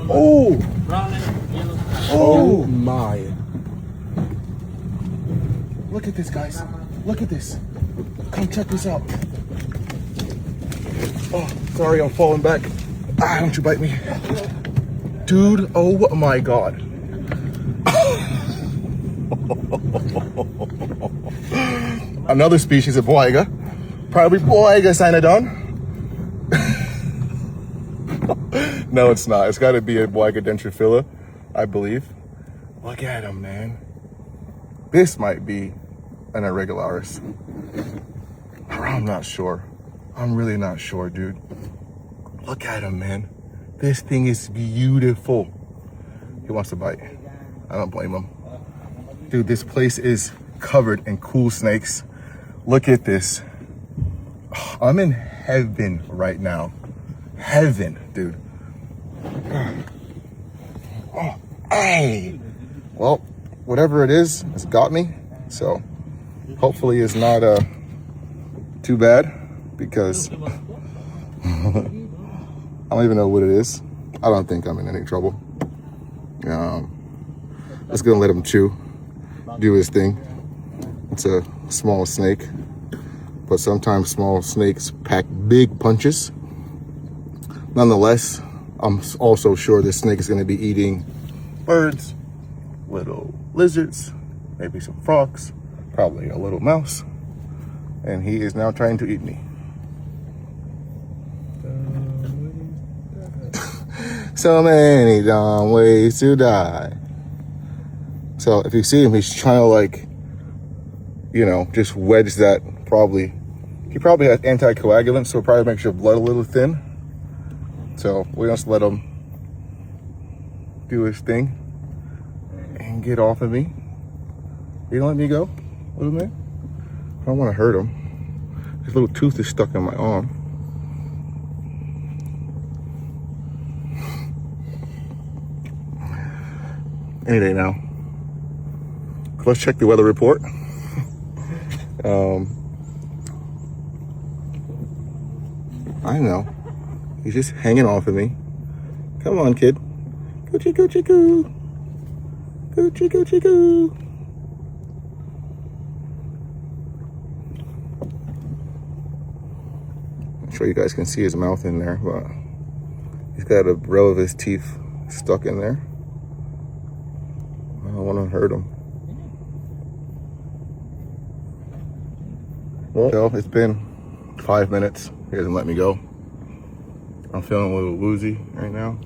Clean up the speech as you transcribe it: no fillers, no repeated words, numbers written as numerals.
Oh, Brown and yellow. oh my. Look at this, guys. Look at this. Come check this out. Oh, sorry, I'm falling back. Ah, don't you bite me. Dude, oh my God. Another species of boiga. Probably Boiga cynodon. No, it's not. It's got to be a Boiga dentrophylla, I believe. Look at him, man. This might be an Irregularis. I'm not sure. I'm really not sure, dude. Look at him, man. This thing is beautiful. He wants to bite. I don't blame him. Dude, this place is covered in cool snakes. Look at this. I'm in heaven right now. Heaven, dude. Oh, hey. Well, whatever it is, it's got me. So hopefully it's not too bad, because I don't even know what it is. I don't think I'm in any trouble. Just gonna let him chew, do his thing. It's a small snake, but sometimes small snakes pack big punches. Nonetheless, I'm also sure this snake is gonna be eating birds, little lizards, maybe some frogs, probably a little mouse, and he is now trying to eat me. So many dumb ways to die. So if you see him, he's trying to, like, you know, just wedge that. He probably has anticoagulants, so it probably makes your blood a little thin. So we just let him do his thing and get off of me. You gonna let me go, little man? I don't want to hurt him. His little tooth is stuck in my arm. Any day now. Let's check the weather report. I know. He's just hanging off of me. Come on, kid. Coochie, coochie, coo. Coochie, coochie, coo. I'm sure you guys can see his mouth in there, but he's got a row of his teeth stuck in there. I don't want to hurt him. Well, it's been 5 minutes. He hasn't let me go. I'm feeling a little woozy right now.